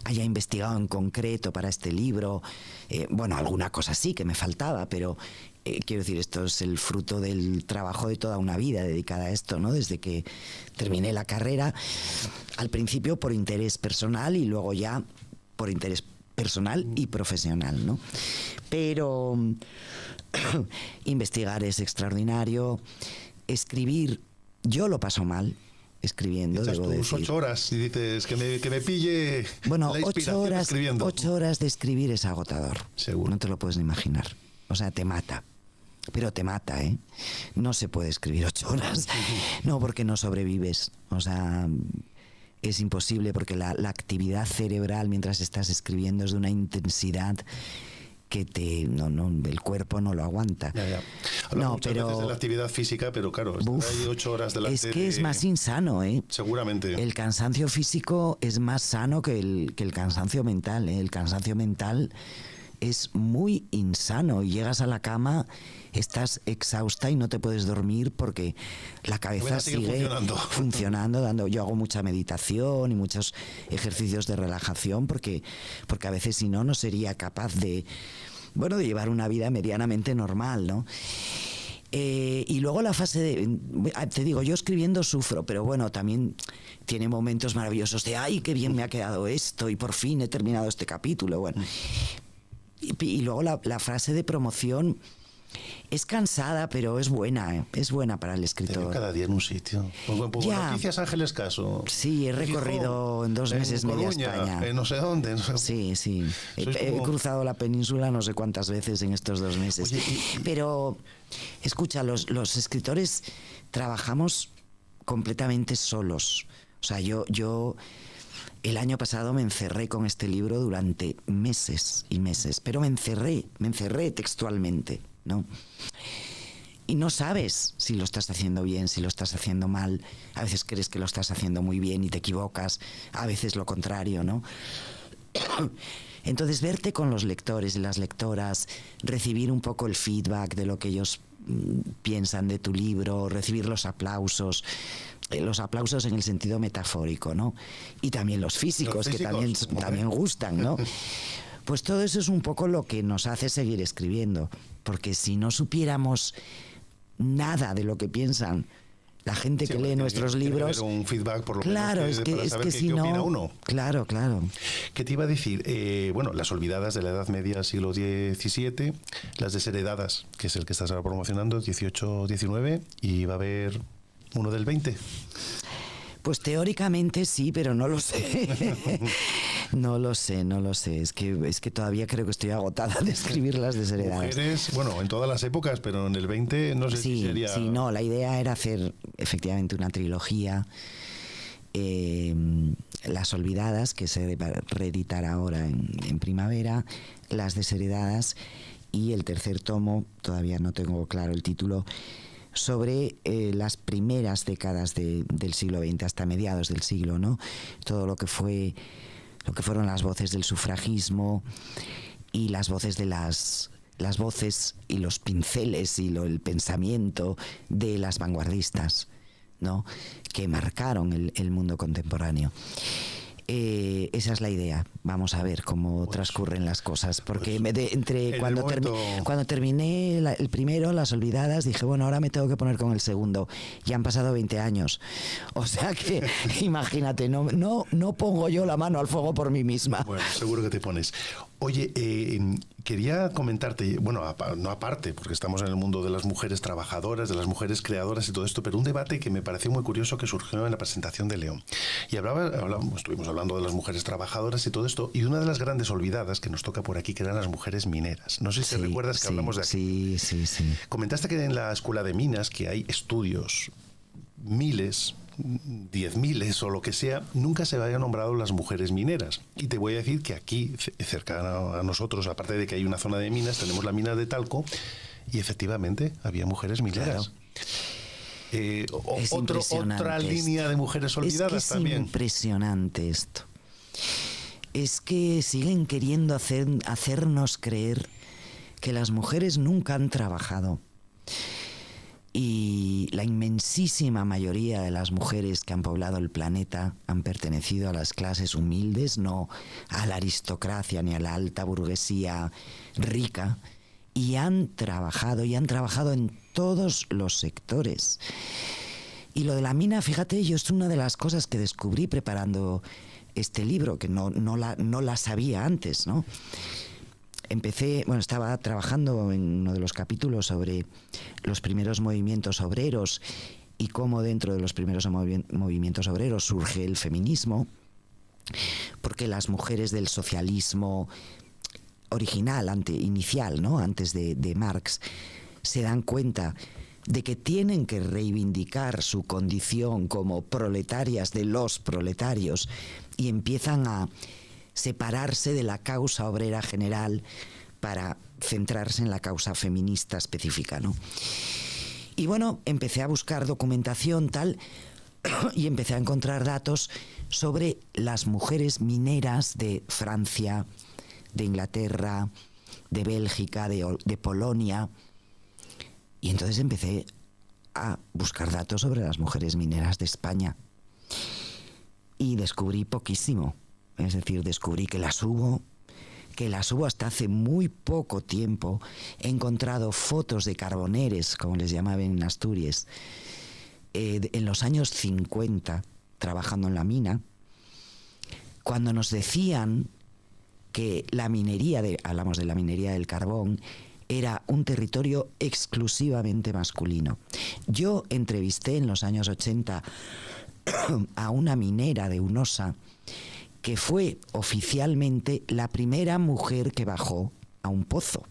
haya investigado en concreto para este libro, alguna cosa sí que me faltaba, pero quiero decir, esto es el fruto del trabajo de toda una vida dedicada a esto, ¿no? Desde que terminé la carrera, al principio por interés personal y luego ya por interés personal y profesional, ¿no? Pero investigar es extraordinario, escribir, yo lo paso mal escribiendo, debo decir. 8 horas y dices que me pille la inspiración 8 escribiendo. 8 horas de escribir es agotador. Seguro. No te lo puedes ni imaginar. O sea, te mata. Pero te mata, ¿eh? No se puede escribir 8 horas. No, porque no sobrevives. O sea, es imposible porque la actividad cerebral mientras estás escribiendo es de una intensidad que el cuerpo no lo aguanta. Hablamos muchas veces de la actividad física, pero claro, hay 8 horas delante. Es que es más insano, ¿eh? Seguramente. El cansancio físico es más sano que el cansancio mental, ¿eh? El cansancio mental es muy insano y llegas a la cama, estás exhausta y no te puedes dormir porque la cabeza sigue funcionando. Yo hago mucha meditación y muchos ejercicios de relajación porque a veces si no sería capaz de llevar una vida medianamente normal, ¿no? Y luego la fase te digo, yo escribiendo sufro, pero bueno, también tiene momentos maravillosos de ¡ay, qué bien me ha quedado esto! Y por fin he terminado este capítulo, bueno. Y luego la frase de promoción es cansada, pero es buena, ¿eh? Es buena para el escritor. Cada día en un sitio. Noticias Ángeles Caso. Sí, he recorrido en 2 meses media España. En no sé dónde. Sí. He cruzado la península no sé cuántas veces en estos 2 meses. Oye, pero, escucha, los escritores trabajamos completamente solos. O sea, yo el año pasado me encerré con este libro durante meses y meses, pero me encerré textualmente, ¿no? Y no sabes si lo estás haciendo bien, si lo estás haciendo mal. A veces crees que lo estás haciendo muy bien y te equivocas, a veces lo contrario, ¿no? Entonces, verte con los lectores y las lectoras, recibir un poco el feedback de lo que ellos piensan de tu libro, recibir los aplausos en el sentido metafórico, ¿no? Y también los físicos. Que también gustan, ¿no? Pues todo eso es un poco lo que nos hace seguir escribiendo, porque si no supiéramos nada de lo que piensan la gente que lee nuestros libros. Tiene que haber un feedback por lo claro, menos es que si qué no, opina uno. Claro. ¿Qué te iba a decir? Bueno, las olvidadas de la Edad Media, siglo XVII, las desheredadas, que es el que estás ahora promocionando, 18-19, y va a haber uno del 20. Pues teóricamente sí, pero no lo sé. No lo sé. Es que todavía creo que estoy agotada de escribir las desheredadas. Mujeres, bueno, en todas las épocas, pero en el 20 no sé si sería... Sí, no, la idea era hacer efectivamente una trilogía, Las olvidadas, que se reeditará ahora en primavera, Las desheredadas, y el tercer tomo, todavía no tengo claro el título, sobre las primeras décadas del siglo XX hasta mediados del siglo, ¿no? Todo lo que fueron las voces del sufragismo y las voces de las voces y los pinceles y el pensamiento de las vanguardistas, ¿no? Que marcaron el mundo contemporáneo. Esa es la idea. Vamos a ver cómo transcurren las cosas, porque cuando terminé el primero, Las olvidadas, dije, bueno, ahora me tengo que poner con el segundo. Ya han pasado 20 años. O sea que, imagínate, no pongo yo la mano al fuego por mí misma. Bueno, seguro que te pones. Oye, quería comentarte, bueno, no aparte, porque estamos en el mundo de las mujeres trabajadoras, de las mujeres creadoras y todo esto, pero un debate que me pareció muy curioso que surgió en la presentación de León. Y estuvimos hablando de las mujeres trabajadoras y todo esto, y una de las grandes olvidadas que nos toca por aquí, que eran las mujeres mineras. No sé si recuerdas que hablamos de aquí. Sí. Comentaste que en la Escuela de Minas, que hay estudios, miles, 10.000 o lo que sea, nunca se habían nombrado las mujeres mineras. Y te voy a decir que aquí, cerca a nosotros, aparte de que hay una zona de minas, tenemos la mina de Talco, y efectivamente había mujeres mineras. Otra línea de mujeres olvidadas también. Es impresionante esto. Es que siguen queriendo hacernos creer que las mujeres nunca han trabajado. Y la inmensísima mayoría de las mujeres que han poblado el planeta han pertenecido a las clases humildes, no a la aristocracia ni a la alta burguesía rica, y han trabajado en todos los sectores. Y lo de la mina, fíjate, yo es una de las cosas que descubrí preparando este libro, que no la sabía antes, ¿no? Estaba trabajando en uno de los capítulos sobre los primeros movimientos obreros y cómo dentro de los primeros movimientos obreros surge el feminismo, porque las mujeres del socialismo original, inicial, ¿no? Antes de Marx, se dan cuenta de que tienen que reivindicar su condición como proletarias de los proletarios y empiezan a separarse de la causa obrera general para centrarse en la causa feminista específica, ¿no? Y bueno, empecé a buscar documentación tal y empecé a encontrar datos sobre las mujeres mineras de Francia, de Inglaterra, de Bélgica, de Polonia. Y entonces empecé a buscar datos sobre las mujeres mineras de España. Y descubrí poquísimo. Es decir, descubrí que las hubo hasta hace muy poco tiempo. He encontrado fotos de carboneres, como les llamaban en Asturias, en los años 50, trabajando en la mina, cuando nos decían que la minería, hablamos de la minería del carbón, era un territorio exclusivamente masculino. Yo entrevisté en los años 80 a una minera de Hunosa, que fue oficialmente la primera mujer que bajó a un pozo.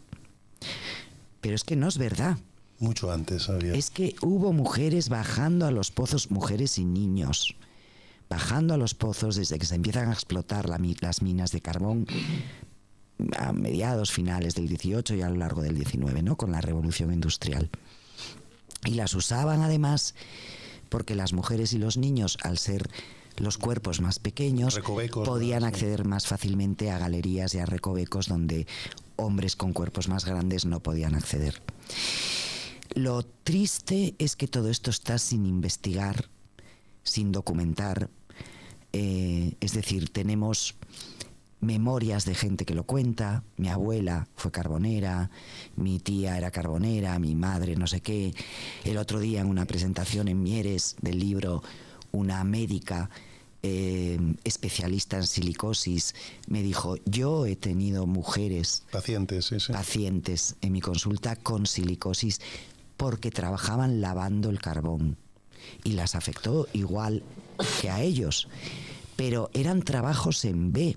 Pero es que no es verdad. Mucho antes había. Es que hubo mujeres bajando a los pozos, mujeres y niños, bajando a los pozos desde que se empiezan a explotar las minas de carbón a mediados, finales del 18 y a lo largo del 19, ¿no? Con la revolución industrial. Y las usaban además porque las mujeres y los niños, al ser los cuerpos más pequeños, podían acceder más fácilmente a galerías y a recovecos donde hombres con cuerpos más grandes no podían acceder. Lo triste es que todo esto está sin investigar, sin documentar. Es decir, tenemos memorias de gente que lo cuenta. Mi abuela fue carbonera, mi tía era carbonera, mi madre no sé qué. El otro día en una presentación en Mieres del libro, una médica especialista en silicosis me dijo: yo he tenido mujeres, pacientes en mi consulta con silicosis porque trabajaban lavando el carbón y las afectó igual que a ellos, pero eran trabajos en B,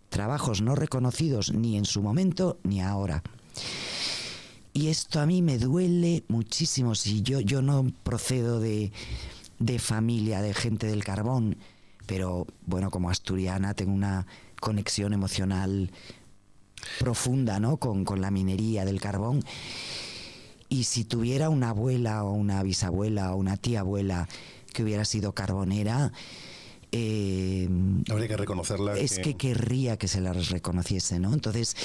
trabajos no reconocidos ni en su momento ni ahora. Y esto a mí me duele muchísimo. Si yo no procedo de familia de gente del carbón, pero bueno, como asturiana tengo una conexión emocional profunda, ¿no?, con la minería del carbón. Y si tuviera una abuela o una bisabuela o una tía abuela que hubiera sido carbonera, habría que reconocerla. Es que querría que se la reconociese, ¿no? Entonces,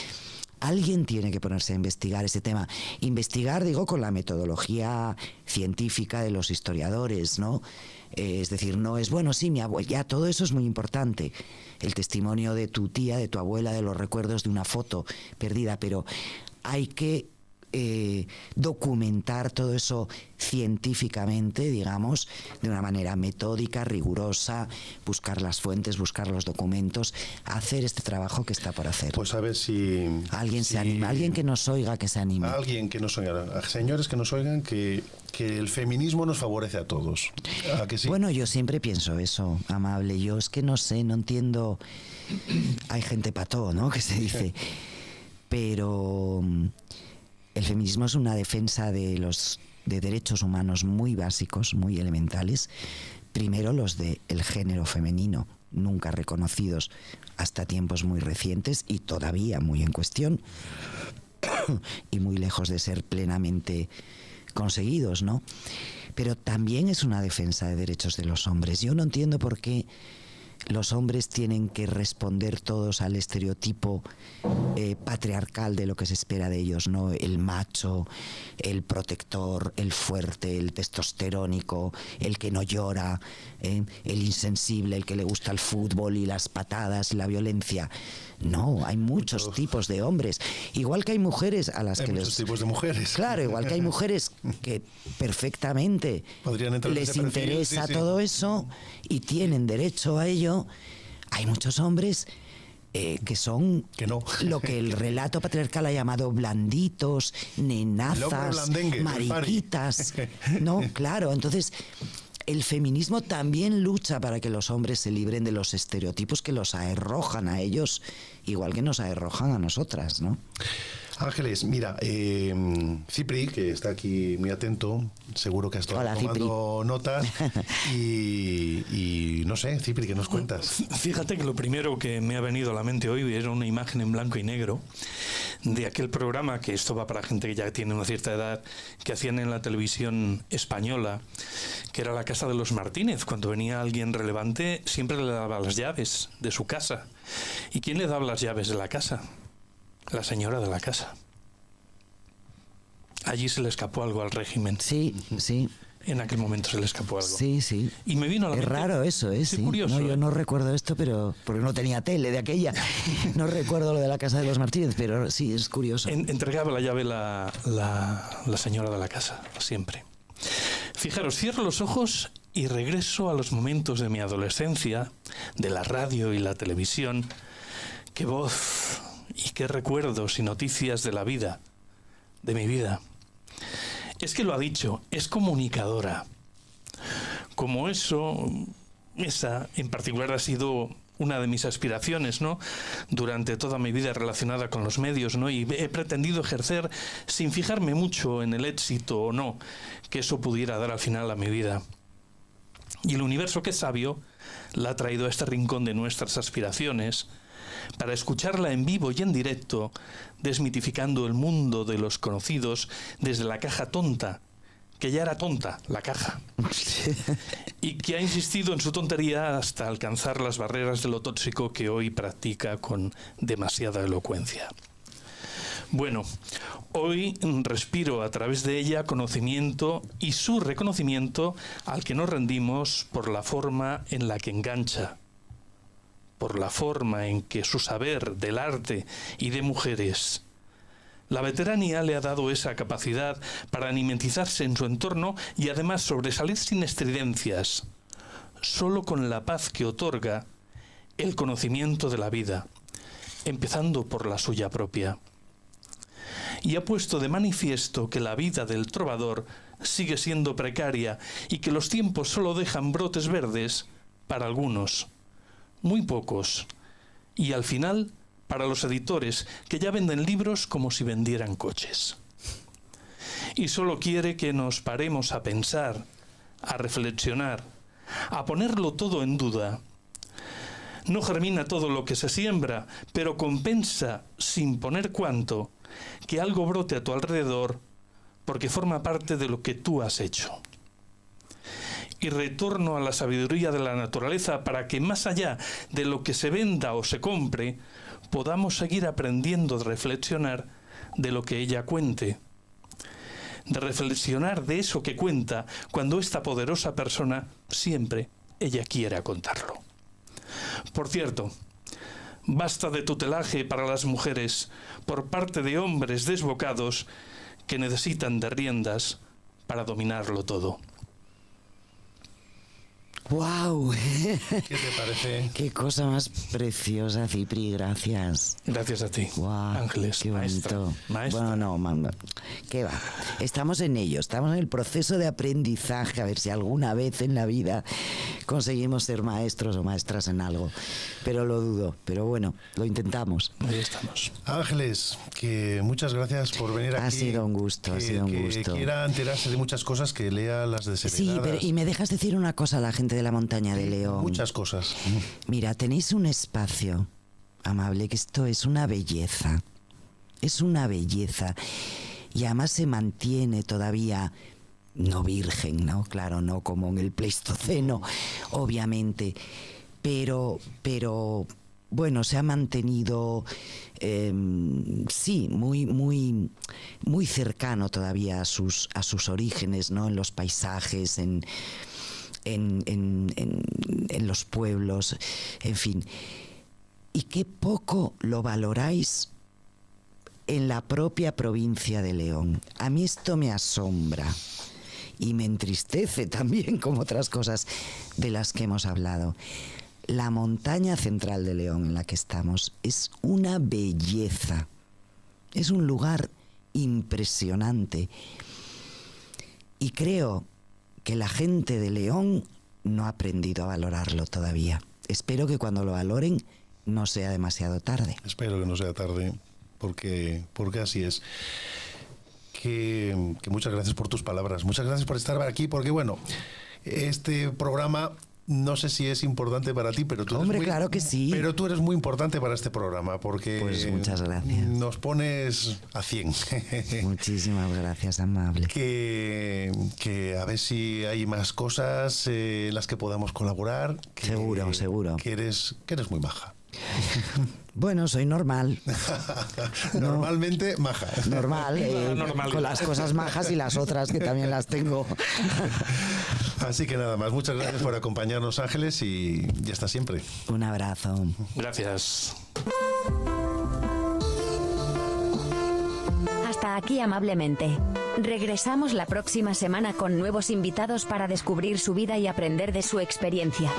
alguien tiene que ponerse a investigar ese tema. Investigar, digo, con la metodología científica de los historiadores, ¿no? Es decir, no es, bueno, sí, mi abuela, ya todo eso es muy importante. El testimonio de tu tía, de tu abuela, de los recuerdos de una foto perdida, pero hay que documentar todo eso científicamente, digamos, de una manera metódica, rigurosa, buscar las fuentes, buscar los documentos, hacer este trabajo que está por hacer. Pues a ver si alguien se anima, alguien que nos oiga, que se anime. Alguien que nos oiga, señores que nos oigan, que el feminismo nos favorece a todos. ¿A que sí? Bueno, yo siempre pienso eso, Amable. Yo es que no sé, no entiendo. Hay gente pató, ¿no?, que se dice. Pero el feminismo es una defensa de derechos humanos muy básicos, muy elementales. Primero, los del género femenino, nunca reconocidos hasta tiempos muy recientes y todavía muy en cuestión y muy lejos de ser plenamente conseguidos, ¿no? Pero también es una defensa de derechos de los hombres. Yo no entiendo por qué los hombres tienen que responder todos al estereotipo patriarcal de lo que se espera de ellos, ¿no? El macho, el protector, el fuerte, el testosterónico, el que no llora, el insensible, el que le gusta el fútbol y las patadas y la violencia. No, hay muchos tipos de hombres. Igual que hay mujeres a las que les... Hay muchos tipos de mujeres. Claro, igual que hay mujeres que perfectamente les interesa todo eso y tienen derecho a ello. Hay muchos hombres que son lo que el relato patriarcal ha llamado blanditos, nenazas, mariquitas. No, claro, entonces el feminismo también lucha para que los hombres se libren de los estereotipos que los aherrojan a ellos, igual que nos aherrojan a nosotras, ¿no? Ángeles, mira, Cipri, que está aquí muy atento, seguro que has estado tomando notas y no sé, Cipri, ¿qué nos cuentas? Fíjate que lo primero que me ha venido a la mente hoy era una imagen en blanco y negro de aquel programa, que esto va para gente que ya tiene una cierta edad, que hacían en la televisión española, que era La Casa de los Martínez. Cuando venía alguien relevante siempre le daba las llaves de su casa. ¿Y quién le daba las llaves de la casa? La señora de la casa. Allí se le escapó algo al régimen. Sí, sí. En aquel momento se le escapó algo. Sí, sí. Y me vino a la mente. Es raro eso, ¿eh? Sí. Curioso. No, yo no recuerdo esto, pero porque no tenía tele de aquella. No recuerdo lo de La Casa de los Martínez, pero sí, es curioso. Entregaba la llave la señora de la casa, siempre. Fijaros, cierro los ojos y regreso a los momentos de mi adolescencia, de la radio y la televisión. Qué voz y qué recuerdos y noticias de la vida, de mi vida. Es que lo ha dicho, es comunicadora. Como esa en particular ha sido una de mis aspiraciones, ¿no?, durante toda mi vida relacionada con los medios, ¿no?, y he pretendido ejercer sin fijarme mucho en el éxito o no que eso pudiera dar al final a mi vida. Y el universo, que es sabio, la ha traído a este rincón de nuestras aspiraciones para escucharla en vivo y en directo, desmitificando el mundo de los conocidos desde la caja tonta, que ya era tonta, la caja, y que ha insistido en su tontería hasta alcanzar las barreras de lo tóxico que hoy practica con demasiada elocuencia. Bueno, hoy respiro a través de ella conocimiento y su reconocimiento al que nos rendimos por la forma en la que engancha, por la forma en que su saber del arte y de mujeres. La veteranía le ha dado esa capacidad para mimetizarse en su entorno y además sobresalir sin estridencias, solo con la paz que otorga el conocimiento de la vida, empezando por la suya propia. Y ha puesto de manifiesto que la vida del trovador sigue siendo precaria y que los tiempos solo dejan brotes verdes para algunos, muy pocos, y al final para los editores que ya venden libros como si vendieran coches. Y solo quiere que nos paremos a pensar, a reflexionar, a ponerlo todo en duda. No germina todo lo que se siembra, pero compensa, sin poner cuánto, que algo brote a tu alrededor porque forma parte de lo que tú has hecho. Y retorno a la sabiduría de la naturaleza para que más allá de lo que se venda o se compre, podamos seguir aprendiendo de reflexionar de lo que ella cuente. De reflexionar de eso que cuenta cuando esta poderosa persona siempre ella quiera contarlo. Por cierto, basta de tutelaje para las mujeres por parte de hombres desbocados que necesitan de riendas para dominarlo todo. ¡Wow! ¿Qué te parece? Qué cosa más preciosa, Cipri, gracias. Gracias a ti, Wow, Ángeles, qué maestra. bonito. Maestra. Bueno, no, mamá, ¿qué va? Estamos en ello, estamos en el proceso de aprendizaje, a ver si alguna vez en la vida conseguimos ser maestros o maestras en algo. Pero lo dudo, pero bueno, lo intentamos. Ahí estamos. Ángeles, que muchas gracias por venir aquí. Ha sido un gusto, ha sido un gusto. Que quiera enterarse de muchas cosas, que lea las de Sí, Desheredadas. pero, y me dejas decir una cosa a la gente de la montaña de León. Muchas cosas. Mira, tenéis un espacio, Amable, que esto es una belleza. Es una belleza. Y además se mantiene todavía, no virgen, ¿no? Claro, no como en el Pleistoceno, obviamente. Pero bueno, se ha mantenido, sí, muy cercano todavía a sus orígenes, ¿no? En los paisajes, en los pueblos, en fin. Y qué poco lo valoráis en la propia provincia de León. A mí esto me asombra y me entristece también, como otras cosas de las que hemos hablado. La montaña central de León en la que estamos es una belleza. Es un lugar impresionante. Y creo que la gente de León no ha aprendido a valorarlo todavía. Espero que cuando lo valoren no sea demasiado tarde. Espero que no sea tarde, porque así es. Que muchas gracias por tus palabras. Muchas gracias por estar aquí, porque bueno, este programa no sé si es importante para ti, pero tú Hombre, claro que sí. Pero tú eres muy importante para este programa, porque pues muchas gracias. Nos pones a 100. Muchísimas gracias, Amable. Que a ver si hay más cosas en las que podamos colaborar. Seguro. Que eres muy maja. Bueno, soy normal. Normalmente maja. Normal, con las cosas majas y las otras que también las tengo. Así que nada más, muchas gracias por acompañarnos, Ángeles, y hasta siempre. Un abrazo. Gracias. Hasta aquí Amablemente. Regresamos la próxima semana con nuevos invitados para descubrir su vida y aprender de su experiencia.